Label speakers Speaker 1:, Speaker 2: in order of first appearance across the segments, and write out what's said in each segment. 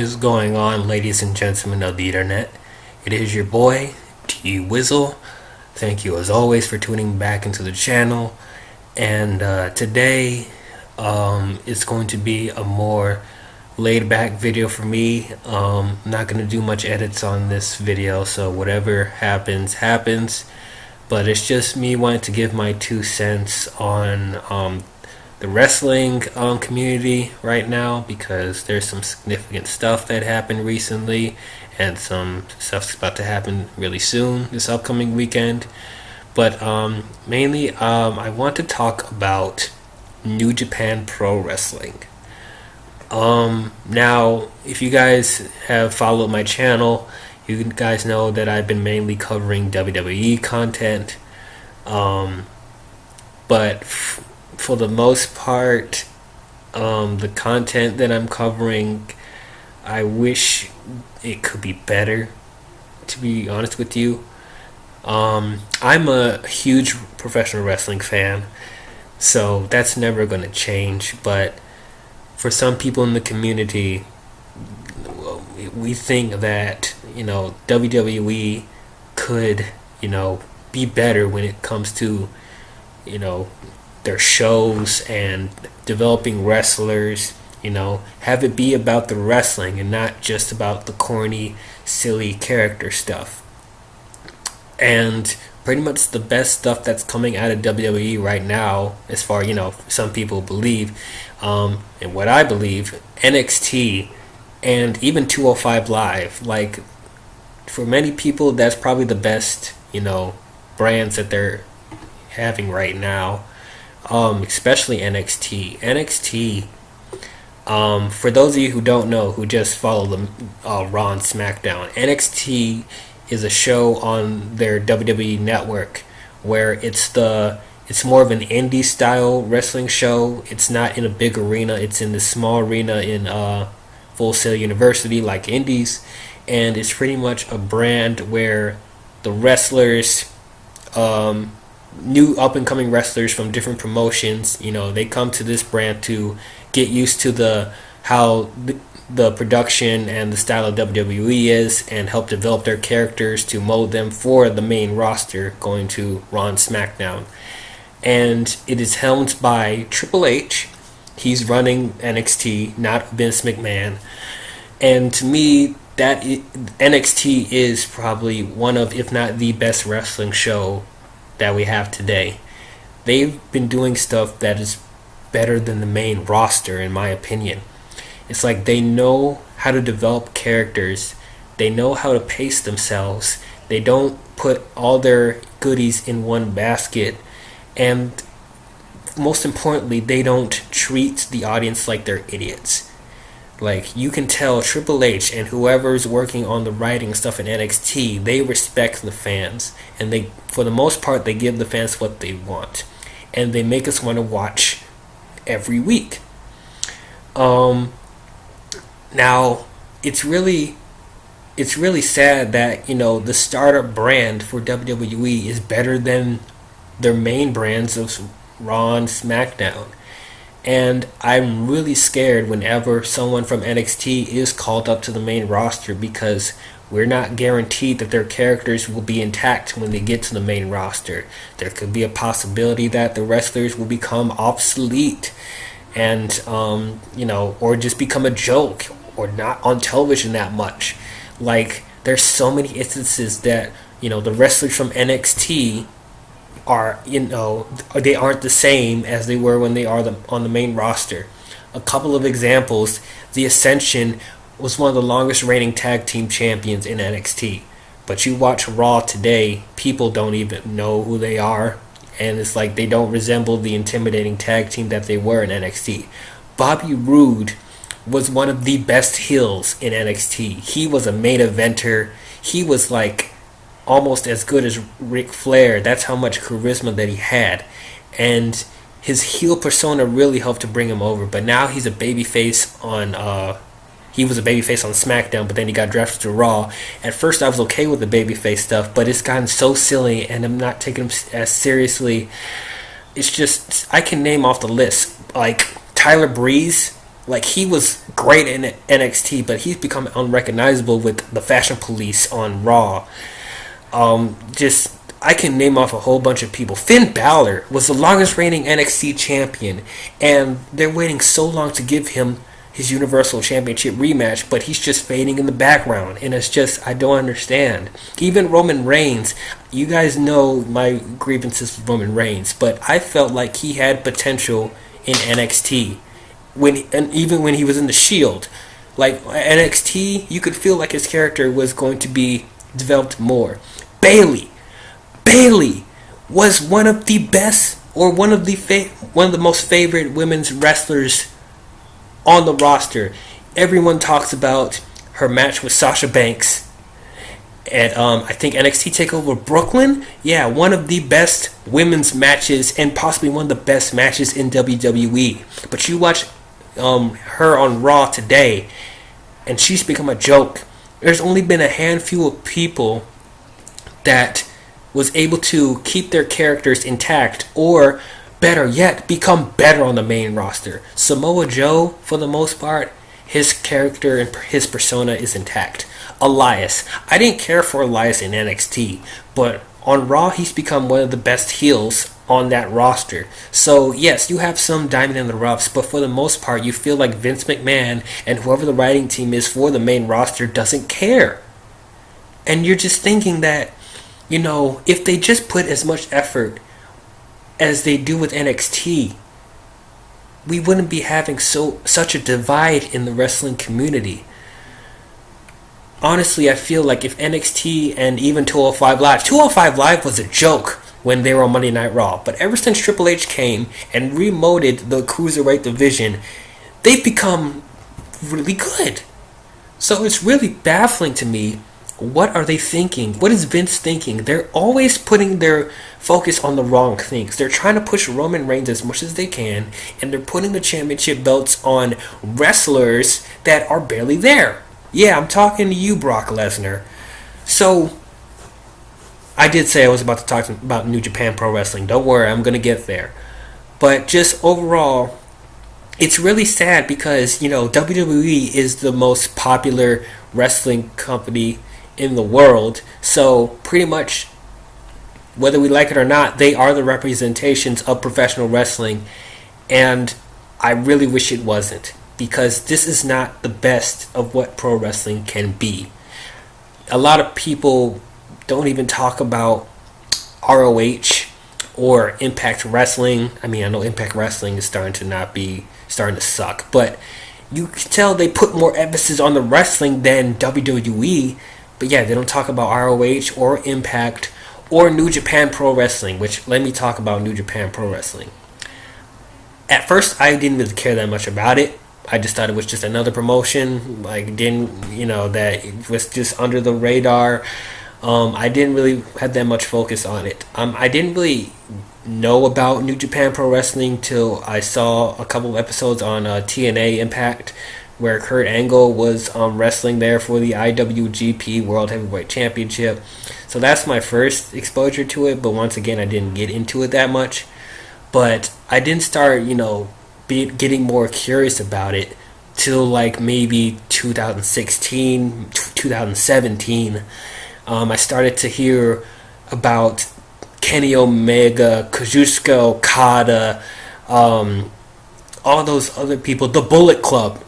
Speaker 1: is going on, ladies and gentlemen of the internet? It is your boy, D-WIZZLE. Thank you as always for tuning back into the channel. And today it's going to be a more laid back video for me. I'm not going to do much edits on this video, so whatever happens, happens. But it's just me wanting to give my 2 cents on the wrestling community right now, because there's some significant stuff that happened recently and some stuff's about to happen really soon this upcoming weekend. But mainly I want to talk about New Japan Pro Wrestling. Now, if you guys have followed my channel, you guys know that I've been mainly covering WWE content, but for the most part, the content that I'm covering, I wish it could be better, to be honest with you. I'm a huge professional wrestling fan, so that's never going to change. But for some people in the community, we think that, WWE could, be better when it comes to, their shows and developing wrestlers. Have it be about the wrestling and not just about the corny, silly character stuff. And pretty much the best stuff that's coming out of WWE right now, as far some people believe, and what I believe, NXT and even 205 Live, like, for many people that's probably the best brands that they're having right now. Especially NXT. For those of you who don't know, who just follow the Raw and SmackDown, NXT is a show on their WWE network where it's more of an indie style wrestling show. It's not in a big arena. It's in this small arena in Full Sail University, like indies, and it's pretty much a brand where the wrestlers, new up and coming wrestlers from different promotions, they come to this brand to get used to how the production and the style of WWE is, and help develop their characters to mold them for the main roster going to Raw and SmackDown. And it is helmed by Triple H. He's running NXT, not Vince McMahon. And to me, that NXT is probably one of, if not the best wrestling show that we have today. They've been doing stuff that is better than the main roster, in my opinion. It's like they know how to develop characters. They know how to pace themselves. They don't put all their goodies in one basket. And most importantly, they don't treat the audience like they're idiots. Like, you can tell Triple H and whoever's working on the writing stuff in NXT, they respect the fans. And they, for the most part, they give the fans what they want. And they make us want to watch every week. Now, it's really sad that, the startup brand for WWE is better than their main brands of Raw and SmackDown. And I'm really scared whenever someone from NXT is called up to the main roster, because we're not guaranteed that their characters will be intact when they get to the main roster. There could be a possibility that the wrestlers will become obsolete and, or just become a joke or not on television that much. Like, there's so many instances that, the wrestlers from NXT are, they aren't the same as they were when they are on the main roster. A couple of examples: the Ascension was one of the longest reigning tag team champions in NXT, but you watch Raw today, people don't even know who they are, and it's like they don't resemble the intimidating tag team that they were in NXT. Bobby Roode was one of the best heels in NXT. He was a main eventer. He was like almost as good as Ric Flair. That's how much charisma that he had. And his heel persona really helped to bring him over. But now he's a babyface on he was a babyface on SmackDown, but then he got drafted to Raw. At first I was okay with the babyface stuff, but it's gotten so silly and I'm not taking him as seriously. It's just, I can name off the list. Like Tyler Breeze, Like, he was great in NXT, but he's become unrecognizable with the Fashion Police on Raw. Just I can name off a whole bunch of people. Finn Balor was the longest reigning NXT champion, and they're waiting so long to give him his Universal Championship rematch, but he's just fading in the background, and it's just, I don't understand. Even Roman Reigns, you guys know my grievances with Roman Reigns, but I felt like he had potential in NXT, and even when he was in the Shield. Like, NXT, you could feel like his character was going to be developed more. Bayley was one of the best, or one of the most favorite women's wrestlers on the roster. Everyone talks about her match with Sasha Banks at I think NXT TakeOver Brooklyn. Yeah, one of the best women's matches, and possibly one of the best matches in WWE. But you watch her on Raw today, and she's become a joke. There's only been a handful of people that was able to keep their characters intact, or better yet, become better on the main roster. Samoa Joe, for the most part, his character and his persona is intact. Elias, I didn't care for Elias in NXT, but on Raw, he's become one of the best heels on that roster. So yes, you have some diamond in the roughs, but for the most part, you feel like Vince McMahon and whoever the writing team is for the main roster doesn't care. And you're just thinking that, if they just put as much effort as they do with NXT, we wouldn't be having such a divide in the wrestling community. Honestly, I feel like if NXT and even 205 Live was a joke when they were on Monday Night Raw, but ever since Triple H came and remolded the Cruiserweight division, they've become really good. So it's really baffling to me. What are they thinking? What is Vince thinking? They're always putting their focus on the wrong things. They're trying to push Roman Reigns as much as they can, and they're putting the championship belts on wrestlers that are barely there. Yeah, I'm talking to you, Brock Lesnar. So, I did say I was about to talk about New Japan Pro Wrestling. Don't worry, I'm going to get there. But just overall, it's really sad because, WWE is the most popular wrestling company in the world. So pretty much, whether we like it or not, they are the representations of professional wrestling. And I really wish it wasn't, because this is not the best of what pro wrestling can be. A lot of people don't even talk about ROH or Impact Wrestling. I mean, I know Impact Wrestling is starting to suck, but you can tell they put more emphasis on the wrestling than WWE. But yeah, they don't talk about ROH or Impact or New Japan Pro Wrestling, which, let me talk about New Japan Pro Wrestling. At first, I didn't really care that much about it. I just thought it was just another promotion. That it was just under the radar. I didn't really have that much focus on it. I didn't really know about New Japan Pro Wrestling till I saw a couple of episodes on TNA Impact, where Kurt Angle was wrestling there for the IWGP World Heavyweight Championship. So that's my first exposure to it, but once again, I didn't get into it that much. But I didn't start, getting more curious about it till like maybe 2016, 2017. I started to hear about Kenny Omega, Kazuchika Okada, all those other people, the Bullet Club.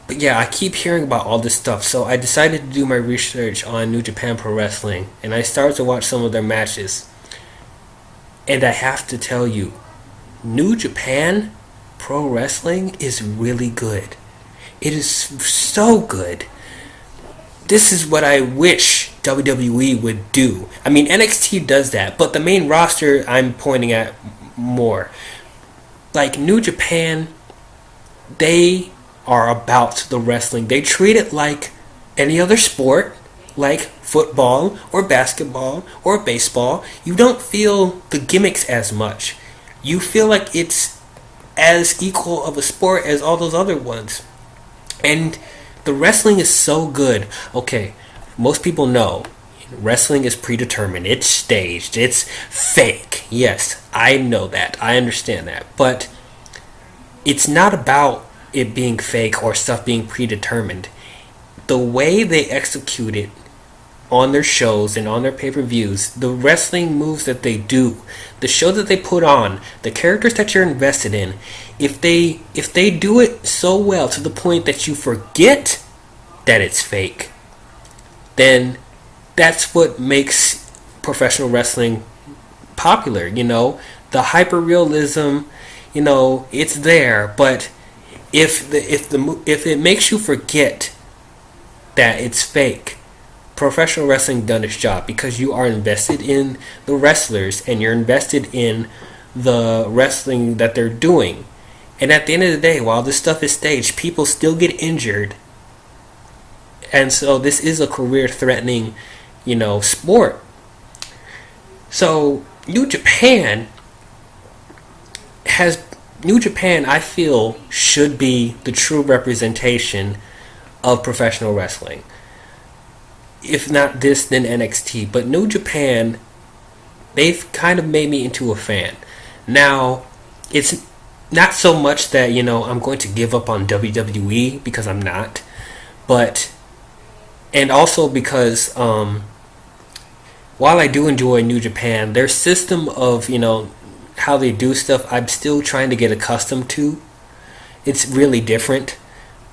Speaker 1: But yeah, I keep hearing about all this stuff, so I decided to do my research on New Japan Pro Wrestling, and I started to watch some of their matches. And I have to tell you, New Japan Pro Wrestling is really good. It is so good. This is what I wish WWE would do. I mean, NXT does that, but the main roster I'm pointing at more. Like, New Japan, they are about the wrestling. They treat it like any other sport, like football or basketball or baseball. You don't feel the gimmicks as much. You feel like it's as equal of a sport as all those other ones. And the wrestling is so good. Okay, most people know wrestling is predetermined. It's staged. It's fake. Yes, I know that. I understand that. But it's not about it being fake or stuff being predetermined. The way they execute it on their shows and on their pay-per-views, the wrestling moves that they do, the show that they put on, the characters that you're invested in, if they do it so well to the point that you forget that it's fake, then that's what makes professional wrestling popular. The hyper realism, it's there, but if it makes you forget that it's fake, professional wrestling done its job, because you are invested in the wrestlers and you're invested in the wrestling that they're doing. And at the end of the day, while this stuff is staged, people still get injured. And so this is a career-threatening, sport. So New Japan, I feel, should be the true representation of professional wrestling. If not this, then NXT. But New Japan, they've kind of made me into a fan. Now, it's not so much that, I'm going to give up on WWE, because I'm not. And also because, while I do enjoy New Japan, their system of, how they do stuff, I'm still trying to get accustomed to. It's really different.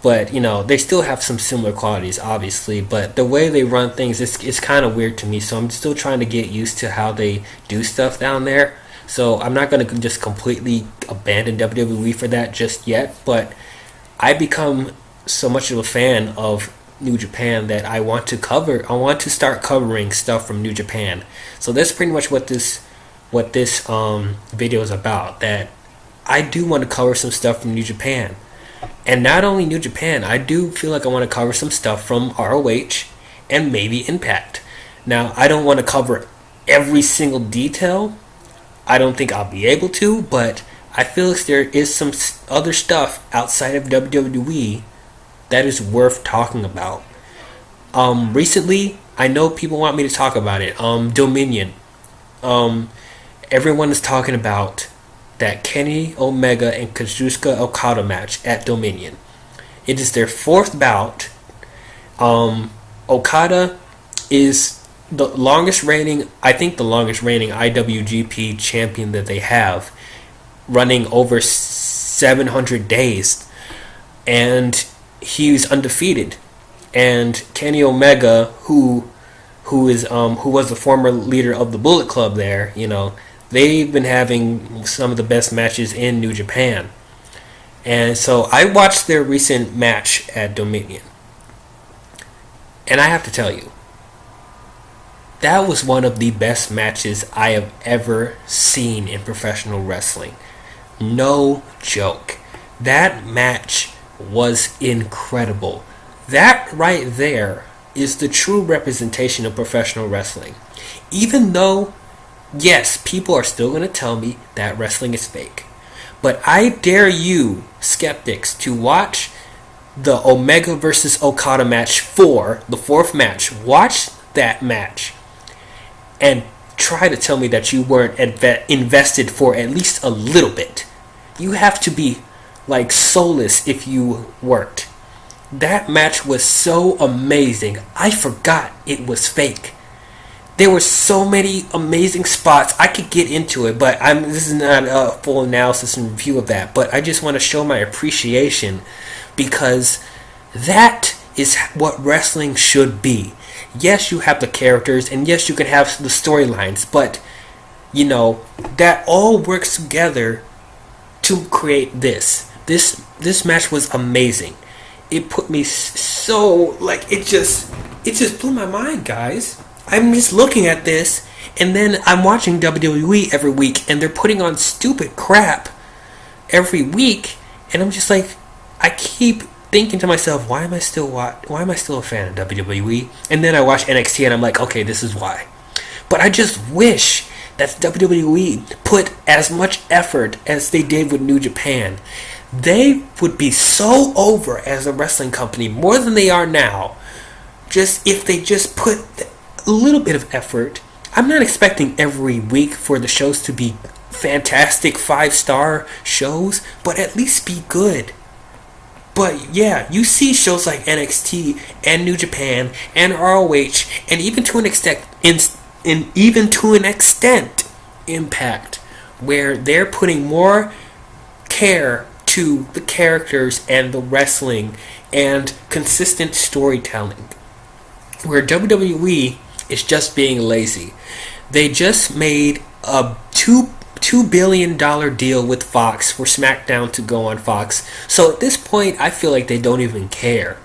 Speaker 1: But, they still have some similar qualities, obviously. But the way they run things, it's kind of weird to me. So I'm still trying to get used to how they do stuff down there. So I'm not going to just completely abandon WWE for that just yet. But I become so much of a fan of New Japan that I want to start covering stuff from New Japan. So that's pretty much what this video is about. That I do want to cover some stuff from New Japan. And not only New Japan, I do feel like I want to cover some stuff from ROH and maybe Impact. Now, I don't want to cover every single detail. I don't think I'll be able to, but I feel like there is some other stuff outside of WWE that is worth talking about. Recently, I know people want me to talk about it. Dominion. Everyone is talking about that Kenny Omega and Kazuchika Okada match at Dominion. It is their fourth bout. Okada is the longest reigning IWGP champion that they have, running over 700 days, and he's undefeated. And Kenny Omega, who was the former leader of the Bullet Club there, they've been having some of the best matches in New Japan. And so I watched their recent match at Dominion. And I have to tell you, that was one of the best matches I have ever seen in professional wrestling. No joke. That match was incredible. That right there is the true representation of professional wrestling. Even though, yes, people are still going to tell me that wrestling is fake. But I dare you, skeptics, to watch the Omega versus Okada match 4, the fourth match. Watch that match and try to tell me that you weren't invested for at least a little bit. You have to be like soulless if you weren't. That match was so amazing, I forgot it was fake. There were so many amazing spots. I could get into it, but this is not a full analysis and review of that. But I just want to show my appreciation, because that is what wrestling should be. Yes, you have the characters, and yes, you can have the storylines, but that all works together to create this. This match was amazing. It put me so, it just blew my mind, guys. I'm just looking at this, and then I'm watching WWE every week, and they're putting on stupid crap every week, and I'm just like, I keep thinking to myself, why am I still a fan of WWE? And then I watch NXT, and I'm like, okay, this is why. But I just wish that WWE put as much effort as they did with New Japan. They would be so over as a wrestling company, more than they are now, just if they just put a little bit of effort. I'm not expecting every week for the shows to be fantastic 5-star shows, but at least be good. But yeah, you see shows like NXT and New Japan and ROH, and even to an extent, Impact, where they're putting more care to the characters and the wrestling and consistent storytelling. Where WWE is just being lazy. They just made a $2 billion deal with Fox for SmackDown to go on Fox. So at this point, I feel like they don't even care.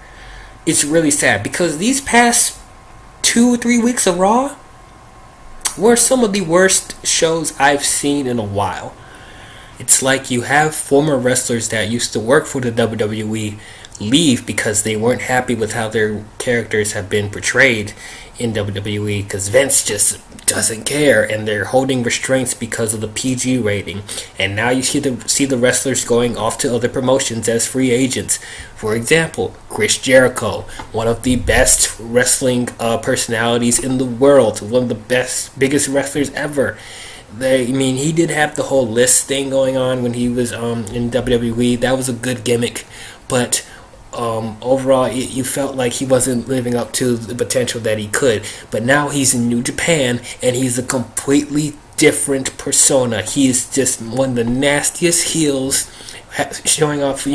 Speaker 1: It's really sad because these past 2 or 3 weeks of Raw were some of the worst shows I've seen in a while. It's like you have former wrestlers that used to work for the WWE leave because they weren't happy with how their characters have been portrayed in WWE because Vince just doesn't care, and they're holding restraints because of the PG rating. And now you see the wrestlers going off to other promotions as free agents. For example, Chris Jericho, one of the best wrestling personalities in the world, one of the biggest wrestlers ever. He did have the whole list thing going on when he was in WWE. That was a good gimmick, but overall, you felt like he wasn't living up to the potential that he could. But now he's in New Japan, and he's a completely different persona. He is just one of the nastiest heels, showing off,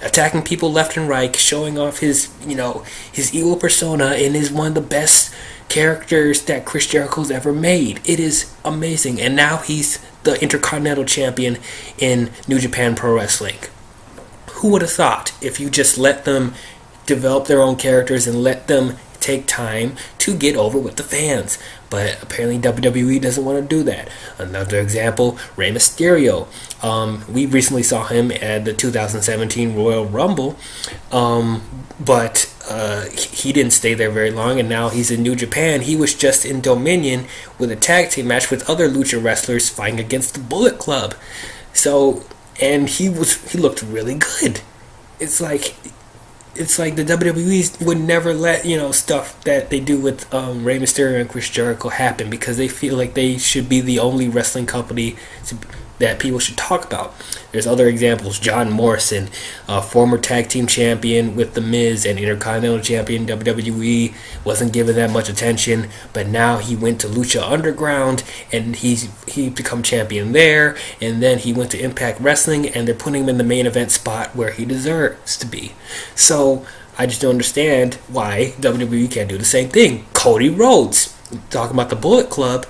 Speaker 1: attacking people left and right, showing off his evil persona, and is one of the best characters that Chris Jericho's ever made. It is amazing. And now he's the Intercontinental Champion in New Japan Pro Wrestling. Who would have thought, if you just let them develop their own characters and let them take time to get over with the fans? But apparently WWE doesn't want to do that. Another example, Rey Mysterio. We recently saw him at the 2017 Royal Rumble, but he didn't stay there very long, and now he's in New Japan. He was just in Dominion with a tag team match with other lucha wrestlers fighting against the Bullet Club. And he looked really good. It's like the WWE would never let stuff that they do with Rey Mysterio and Chris Jericho happen because they feel like they should be the only wrestling company that people should talk about. There's other examples. John Morrison, former tag team champion with The Miz and Intercontinental Champion WWE, wasn't given that much attention, but now he went to Lucha Underground and he become champion there, and then he went to Impact Wrestling and they're putting him in the main event spot where he deserves to be. So I just don't understand why WWE can't do the same thing. Cody Rhodes, talking about the Bullet Club,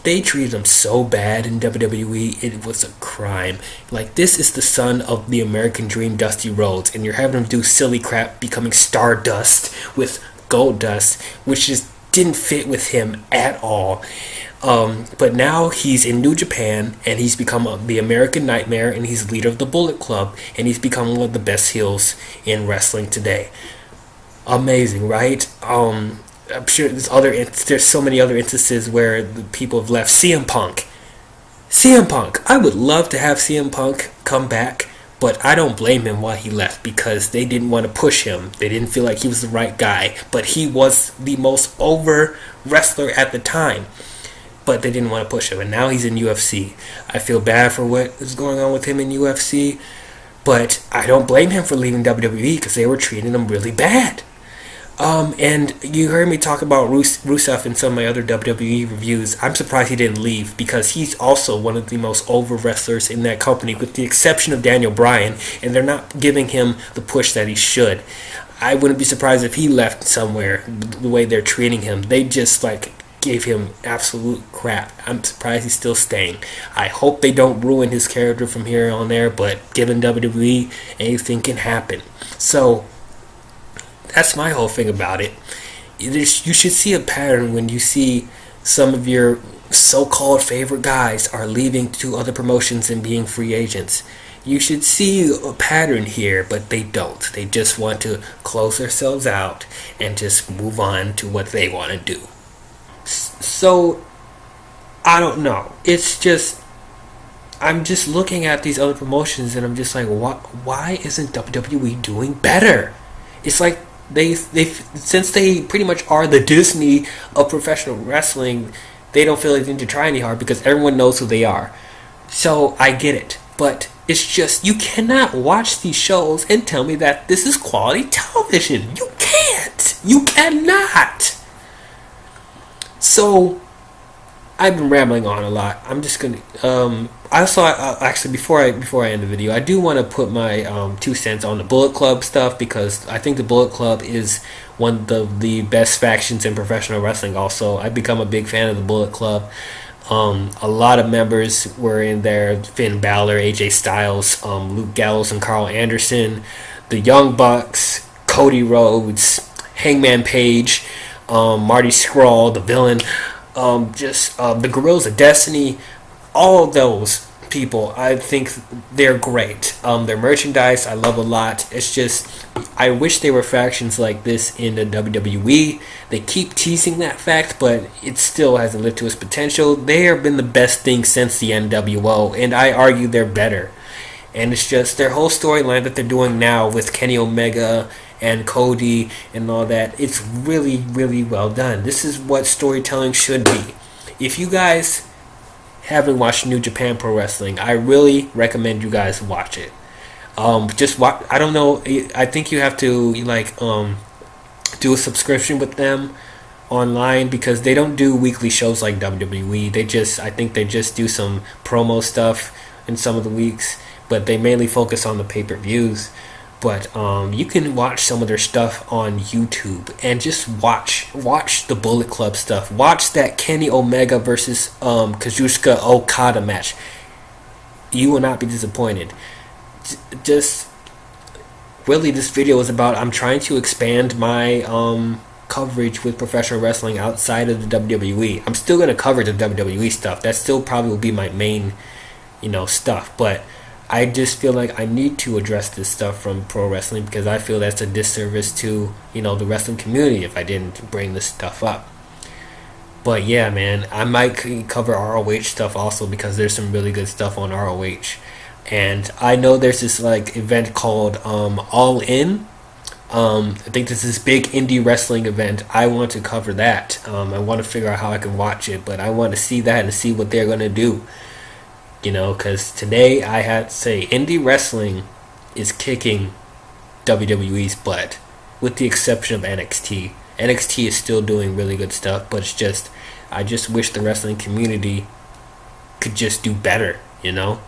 Speaker 1: they treated him so bad in WWE, it was a crime. Like, this is the son of the American Dream, Dusty Rhodes, and you're having him do silly crap, becoming Stardust with Goldust, which just didn't fit with him at all. But now he's in New Japan, and he's become the American Nightmare, and he's leader of the Bullet Club, and he's become one of the best heels in wrestling today. Amazing, right? I'm sure there's so many other instances where the people have left. CM Punk, I would love to have CM Punk come back, but I don't blame him why he left because they didn't want to push him. They didn't feel like he was the right guy, but he was the most over wrestler at the time. But they didn't want to push him, and now he's in UFC. I feel bad for what is going on with him in UFC, but I don't blame him for leaving WWE because they were treating him really bad. And you heard me talk about Rusev in some of my other WWE reviews. I'm surprised he didn't leave because he's also one of the most over wrestlers in that company, with the exception of Daniel Bryan, and they're not giving him the push that he should. I wouldn't be surprised if he left somewhere the way they're treating him. They just gave him absolute crap. I'm surprised he's still staying. I hope they don't ruin his character from here on there, but given WWE, anything can happen. So that's my whole thing about it. You should see a pattern when you see some of your so-called favorite guys are leaving to other promotions and being free agents. You should see a pattern here, but they don't. They just want to close themselves out and just move on to what they want to do. So, I don't know. It's just, I'm just looking at these other promotions and I'm just like, why isn't WWE doing better? It's like, since they pretty much are the Disney of professional wrestling, they don't feel like they need to try any hard because everyone knows who they are. So I get it, but it's just you cannot watch these shows and tell me that this is quality television. You can't. You cannot. So I've been rambling on a lot. I'm just gonna. Actually, before I end the video, I do want to put my 2 cents on the Bullet Club stuff, because I think the Bullet Club is one of the best factions in professional wrestling. Also, I've become a big fan of the Bullet Club. A lot of members were in there: Finn Balor, AJ Styles, Luke Gallows, and Carl Anderson, the Young Bucks, Cody Rhodes, Hangman Page, Marty Scurll, the Villain, the Guerrillas of Destiny. All of those people, I think they're great. Their merchandise I love a lot. It's just, I wish there were factions like this in the WWE. They keep teasing that fact, but it still hasn't lived to its potential. They have been the best thing since the NWO, and I argue they're better. And it's just their whole storyline that they're doing now with Kenny Omega and Cody and all that. It's really, really well done. This is what storytelling should be. If you guys haven't watched New Japan Pro Wrestling, I really recommend you guys watch it. Just watch. I don't know. I think you have to do a subscription with them online, because they don't do weekly shows like WWE. I think they just do some promo stuff in some of the weeks, but they mainly focus on the pay-per-views. But you can watch some of their stuff on YouTube and just watch the Bullet Club stuff. Watch that Kenny Omega versus Kazuchika Okada match. You will not be disappointed. Just really, this video is about, I'm trying to expand my coverage with professional wrestling outside of the WWE. I'm still going to cover the WWE stuff. That still probably will be my main, stuff. But I just feel like I need to address this stuff from pro wrestling, because I feel that's a disservice to, the wrestling community if I didn't bring this stuff up. But yeah, man, I might cover ROH stuff also, because there's some really good stuff on ROH. And I know there's this event called All In. I think this is big indie wrestling event. I want to cover that. I want to figure out how I can watch it, but I want to see that and see what they're going to do. Because today I had to say indie wrestling is kicking WWE's butt, with the exception of NXT. NXT is still doing really good stuff, but it's just, I just wish the wrestling community could just do better, I'm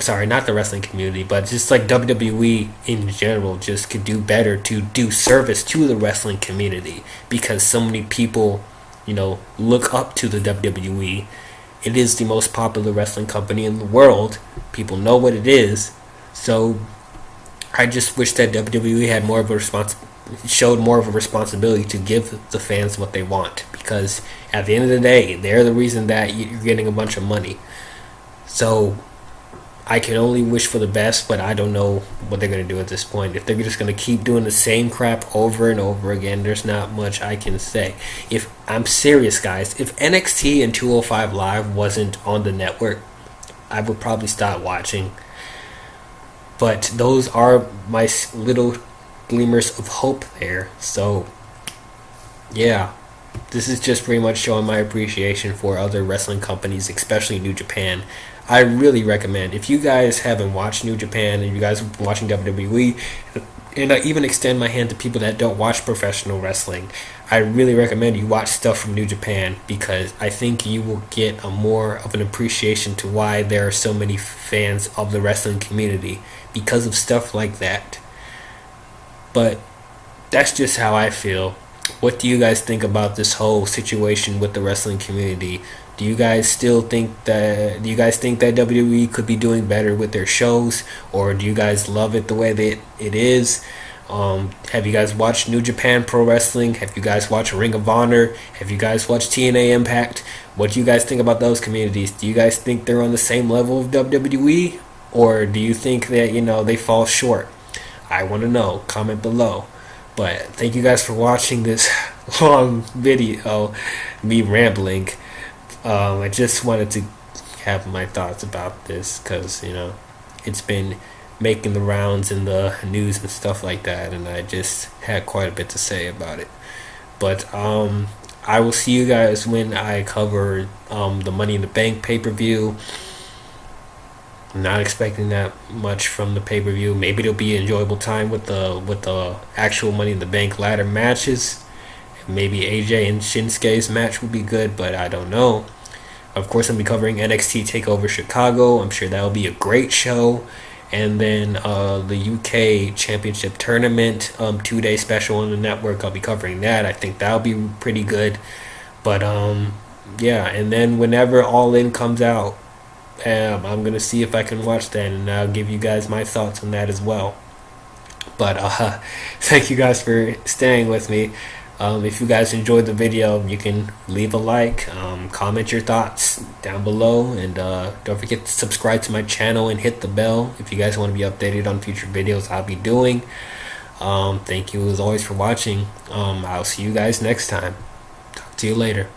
Speaker 1: sorry, not the wrestling community, but just like WWE in general just could do better to do service to the wrestling community, because so many people look up to the WWE. It is the most popular wrestling company in the world. People know what it is. So I just wish that WWE had showed more of a responsibility to give the fans what they want, because at the end of the day, they're the reason that you're getting a bunch of money. So I can only wish for the best, but I don't know what they're going to do at this point. If they're just going to keep doing the same crap over and over again, there's not much I can say. If I'm serious, guys, if NXT and 205 Live wasn't on the network, I would probably stop watching. But those are my little glimmers of hope there. So, yeah. This is just pretty much showing my appreciation for other wrestling companies, especially New Japan. I really recommend, if you guys haven't watched New Japan and you guys are watching WWE, and I even extend my hand to people that don't watch professional wrestling, I really recommend you watch stuff from New Japan, because I think you will get a more of an appreciation to why there are so many fans of the wrestling community, because of stuff like that. But that's just how I feel. What do you guys think about this whole situation with the wrestling community? Do you guys think that WWE could be doing better with their shows, or do you guys love it the way that it is? Have you guys watched New Japan Pro Wrestling? Have you guys watched Ring of Honor? Have you guys watched TNA Impact? What do you guys think about those communities? Do you guys think they're on the same level of WWE, or do you think that they fall short? I want to know. Comment below. But thank you guys for watching this long video, me rambling. I just wanted to have my thoughts about this, because it's been making the rounds in the news and stuff like that, and I just had quite a bit to say about it. But I will see you guys when I cover the Money in the Bank pay-per-view. I'm not expecting that much from the pay-per-view. Maybe it'll be an enjoyable time with the actual Money in the Bank ladder matches. Maybe AJ and Shinsuke's match will be good, but I don't know. Of course, I'll be covering NXT TakeOver Chicago. I'm sure that'll be a great show. And then the UK Championship Tournament 2-day special on the network. I'll be covering that. I think that'll be pretty good. But yeah, and then whenever All In comes out, I'm gonna see if I can watch that, and I'll give you guys my thoughts on that as well. But thank you guys for staying with me. If you guys enjoyed the video, you can leave a like, comment your thoughts down below, and don't forget to subscribe to my channel and hit the bell if you guys want to be updated on future videos I'll be doing. Thank you as always for watching. I'll see you guys next time. Talk to you later.